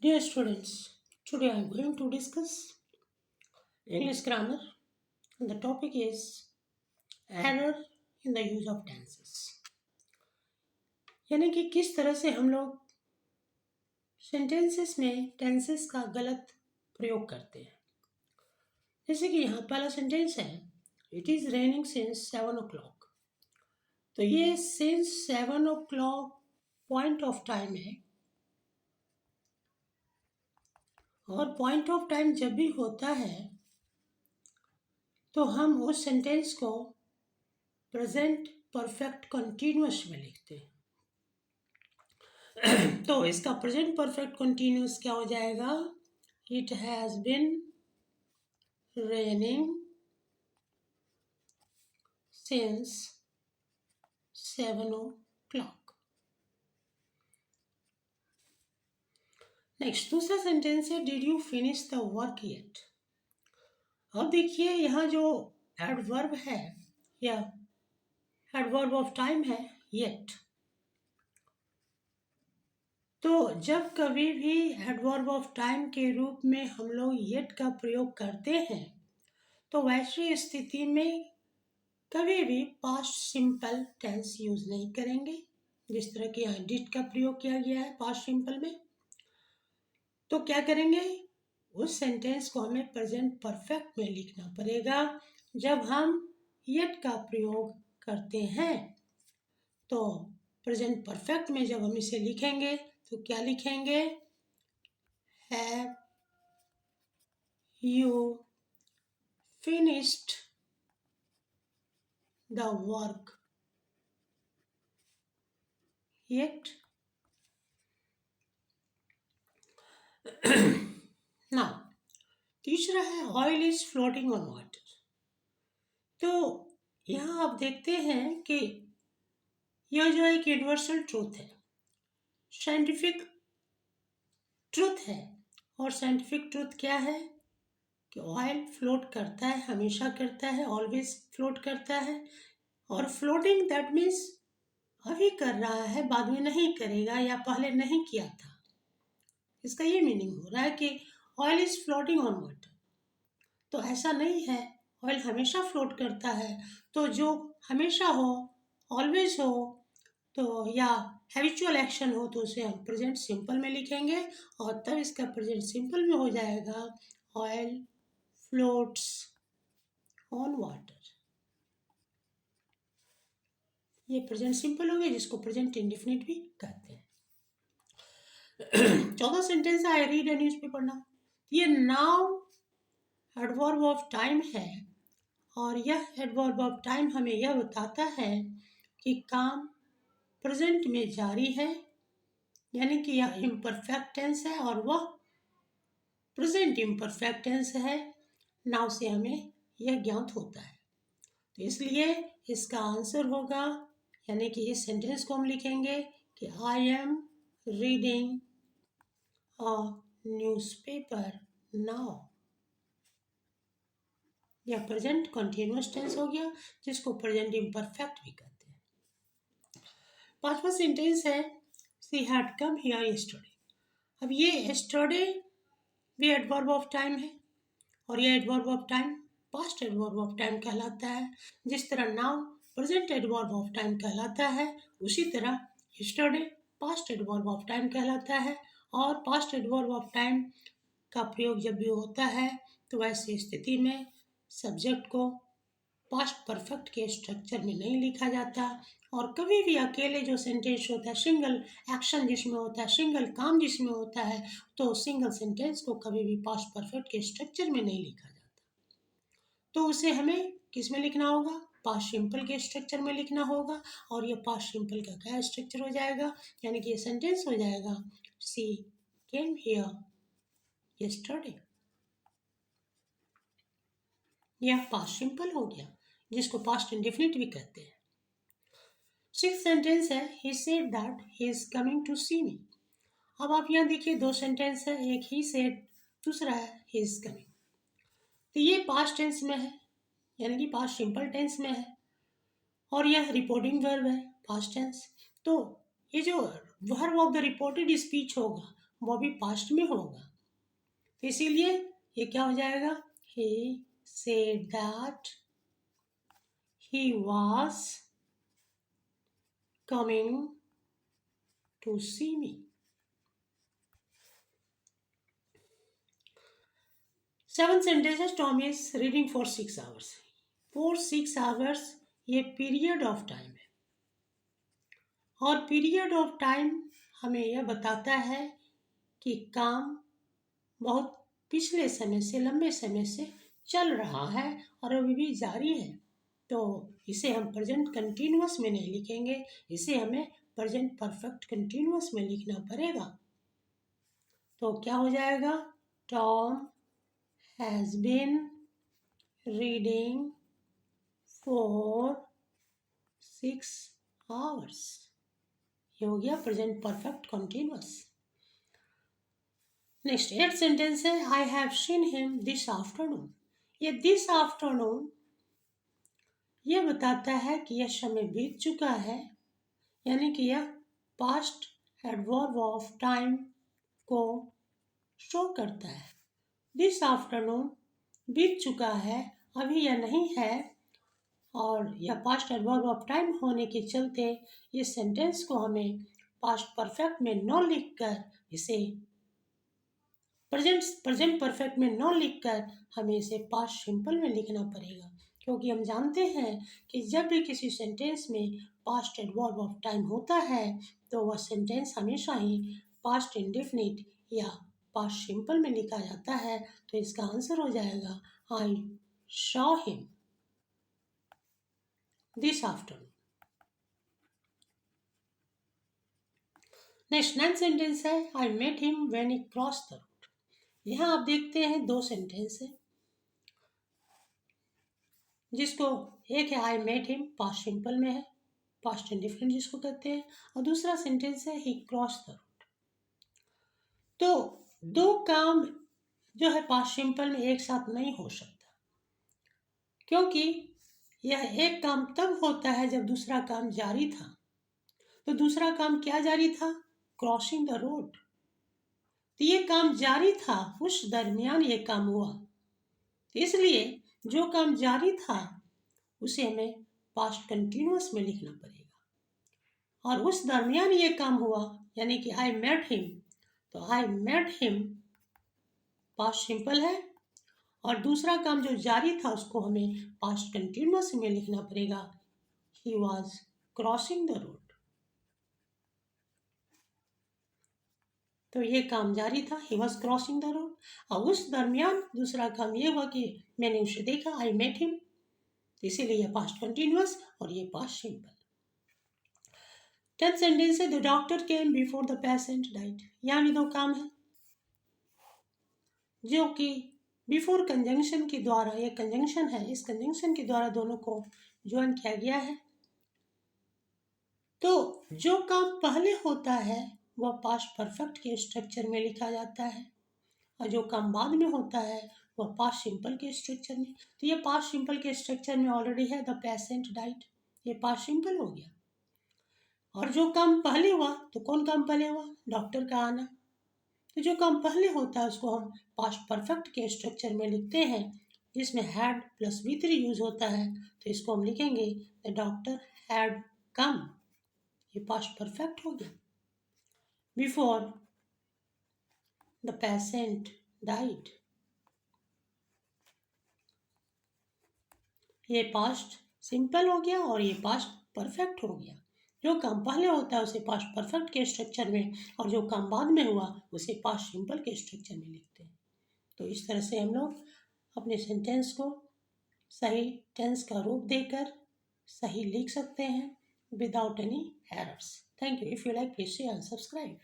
Dear students, today I am going to discuss English grammar and the topic is error in the use of tenses. यानी कि किस तरह से हम लोग सेंटेंसेस में टेंसेस का गलत प्रयोग करते हैं। जैसे कि यहाँ पहला सेंटेंस है, it is raining since 7 o'clock। तो ये since 7 o'clock point of time है, और पॉइंट ऑफ टाइम जब भी होता है तो हम उस सेंटेंस को प्रेजेंट परफेक्ट कंटिन्यूअस में लिखते हैं। तो इसका प्रेजेंट परफेक्ट कंटिन्यूअस क्या हो जाएगा? It has been raining since 7 o'clock। Next दूसरा सेंटेंस है, did you finish the work yet. अब देखिए यहाँ जो एडवर्ब है या एडवर्ब ऑफ टाइम है येट, तो जब कभी भी एडवर्ब ऑफ टाइम के रूप में हम लोग येट का प्रयोग करते हैं तो वैसी स्थिति में कभी भी पास्ट सिंपल टेंस यूज नहीं करेंगे, जिस तरह कि यहाँ डिड का प्रयोग किया गया है पास्ट सिंपल में। तो क्या करेंगे, उस सेंटेंस को हमें प्रेजेंट परफेक्ट में लिखना पड़ेगा। जब हम येट का प्रयोग करते हैं तो प्रेजेंट परफेक्ट में जब हम इसे लिखेंगे तो क्या लिखेंगे, have you finished the work yet. Now तीसरा है, oil is floating on water. तो यहाँ आप देखते हैं कि यह जो एक यूनिवर्सल ट्रूथ है, साइंटिफिक ट्रूथ है। और साइंटिफिक ट्रूथ क्या है कि ऑयल फ्लोट करता है, हमेशा करता है, ऑलवेज फ्लोट करता है। और फ्लोटिंग दैट मीन्स अभी कर रहा है, बाद में नहीं करेगा या पहले नहीं किया था। इसका ये मीनिंग हो रहा है कि oil is floating on water. तो ऐसा नहीं है, ऑयल हमेशा फ्लोट करता है। तो जो हमेशा हो, ऑलवेज हो, तो या हैबिचुअल एक्शन हो तो उसे हम प्रेजेंट सिंपल में लिखेंगे, और तब इसका प्रेजेंट सिंपल में हो जाएगा, ऑयल फ्लोट्स ऑन वाटर। ये प्रेजेंट सिंपल हो गया, जिसको प्रेजेंट इंडेफिनिट भी कहते हैं। चौथा सेंटेंस है, I read A newspaper now. ये नाउ एडवर्ब ऑफ टाइम है, और यह एडवर्ब ऑफ टाइम हमें यह बताता है कि काम प्रेजेंट में जारी है, यानी कि यह इम्परफेक्ट टेंस है और वह प्रेजेंट इम्परफेक्ट टेंस है। नाउ से हमें यह ज्ञात होता है, तो इसलिए इसका आंसर होगा, यानी कि इस सेंटेंस को हम लिखेंगे कि I am reading a newspaper now. यह प्रेजेंट कंटिन्यूअस टेंस हो गया, जिसको प्रेजेंट इम्परफेक्ट भी कहते हैं। पांचवा सेंटेंस है, she had come here yesterday. अब ये यस्टरडे भी एडवर्ब ऑफ टाइम है, और यह adverb of time past adverb of time कहलाता है। जिस तरह now present adverb of time कहलाता है, उसी तरह yesterday past adverb of time कहलाता है। और पास्ट एडवर्ब ऑफ टाइम का प्रयोग जब भी होता है तो वैसी स्थिति में सब्जेक्ट को पास्ट परफेक्ट के स्ट्रक्चर में नहीं लिखा जाता, और कभी भी अकेले जो सेंटेंस होता है, सिंगल एक्शन जिसमें होता है, सिंगल काम जिसमें होता है, तो सिंगल सेंटेंस को कभी भी पास्ट परफेक्ट के स्ट्रक्चर में नहीं लिखा जाता। तो उसे हमें किस में लिखना होगा, पास्ट सिंपल के स्ट्रक्चर में लिखना होगा। और ये पास्ट सिंपल का क्या स्ट्रक्चर हो जाएगा, यानी कि ये सेंटेंस हो जाएगा, शी केम हियर यस्टरडे। यह पास्ट सिंपल हो गया, जिसको पास्ट इंडेफिनिट भी कहते हैं। सिक्स्थ सेंटेंस है, he said that he is coming to see me. अब आप यहाँ देखिए दो सेंटेंस है, एक ही सेड, दूसरा है ही इज कमिंग। तो ये पास्ट टेंस में है, यानी कि पास्ट सिंपल टेंस में है, और यह रिपोर्टिंग वर्ब है पास्ट टेंस। तो ये जो verb of the reported speech होगा वो भी पास्ट में होगा, तो इसीलिए ये क्या हो जाएगा, he said that he was coming to see me. Seven sentences Tom is reading for 6 hours. For 6 hours ये पीरियड ऑफ टाइम है, और पीरियड ऑफ टाइम हमें यह बताता है कि काम बहुत पिछले समय से, लंबे समय से चल रहा है और अभी भी जारी है। तो इसे हम प्रेजेंट कंटिन्यूअस में नहीं लिखेंगे, इसे हमें प्रेजेंट परफेक्ट कंटिन्यूअस में लिखना पड़ेगा। तो क्या हो जाएगा, Tom has been reading for 6 hours. ये हो गया present perfect continuous. Next 8th sentence है, I have seen him this afternoon. ये दिस आफ्टरनून ये बताता है कि यह समय बीत चुका है, यानी कि यह पास्ट एडवर्ब ऑफ टाइम को शो करता है। दिस आफ्टरनून बीत चुका है, अभी यह नहीं है, और यह पास्ट एडवर्ब ऑफ टाइम होने के चलते इस सेंटेंस को हमें पास्ट परफेक्ट में न लिखकर इसे प्रेजेंट परफेक्ट में न लिखकर हमें इसे पास्ट सिंपल में लिखना पड़ेगा, क्योंकि हम जानते हैं कि जब भी किसी सेंटेंस में पास्ट एडवर्ब ऑफ टाइम होता है तो वह सेंटेंस हमेशा ही पास्ट इंडेफिनिट या पास्ट सिंपल में लिखा जाता है। तो इसका आंसर हो जाएगा I saw him this afternoon. Next 9th sentence है, I met him when he cross the road. यहाँ आप देखते हैं 2 सेंटेंस है, जिसको एक है I met him past simple में है, पास्ट इंडिफरेंट जिसको कहते हैं, और दूसरा सेंटेंस है ही क्रॉस द रोड। तो 2 काम जो है पास्ट सिंपल में एक साथ नहीं हो सकता, क्योंकि यह एक काम तब होता है जब दूसरा काम जारी था। तो दूसरा काम क्या जारी था, क्रॉसिंग द रोड। तो ये काम जारी था, उस दरमियान ये काम हुआ, तो इसलिए जो काम जारी था उसे हमें पास्ट कंटिन्यूअस में लिखना पड़ेगा, और उस दरमियान ये काम हुआ, यानी कि आई मेट हिम, तो I met him past simple है, और दूसरा काम जो जारी था उसको हमें पास्ट कंटिन्यूअस में लिखना पड़ेगा, he was crossing the road. तो ये काम जारी था, he was crossing the road, और उस दरमियान दूसरा काम ये हुआ कि मैंने उसे देखा, आई मेट हिम, इसीलिए ये पास्ट कंटिन्यूअस और ये पास्ट सिंपल। 10th सेंटेंस है, the doctor came before the patient died. यहाँ भी 2 काम है, जो कि बिफोर कंजंक्शन के द्वारा, ये कंजंक्शन है, इस कंजंक्शन के द्वारा दोनों को ज्वाइन किया गया है। तो जो काम पहले होता है वह पास्ट परफेक्ट के स्ट्रक्चर में लिखा जाता है, और जो काम बाद में होता है वह पास्ट सिंपल के स्ट्रक्चर में। तो ये पास्ट सिंपल के स्ट्रक्चर में ऑलरेडी है, द पेशेंट डाइड, ये पास्ट सिंपल हो गया। और जो काम पहले हुआ, तो कौन काम पहले हुआ, डॉक्टर का आना। तो जो काम पहले होता है उसको हम पास्ट परफेक्ट के स्ट्रक्चर में लिखते हैं, जिसमें हैड प्लस V3 यूज होता है। तो इसको हम लिखेंगे द डॉक्टर हैड कम, ये पास्ट परफेक्ट हो गया। बिफोर द पेशेंट डाइड, ये पास्ट सिंपल हो गया और ये पास्ट परफेक्ट हो गया। जो काम पहले होता है उसे पास्ट परफेक्ट के स्ट्रक्चर में, और जो काम बाद में हुआ उसे पास्ट सिंपल के स्ट्रक्चर में लिखते हैं। तो इस तरह से हम लोग अपने सेंटेंस को सही टेंस का रूप देकर सही लिख सकते हैं without any errors. Thank you. If you like please share and subscribe.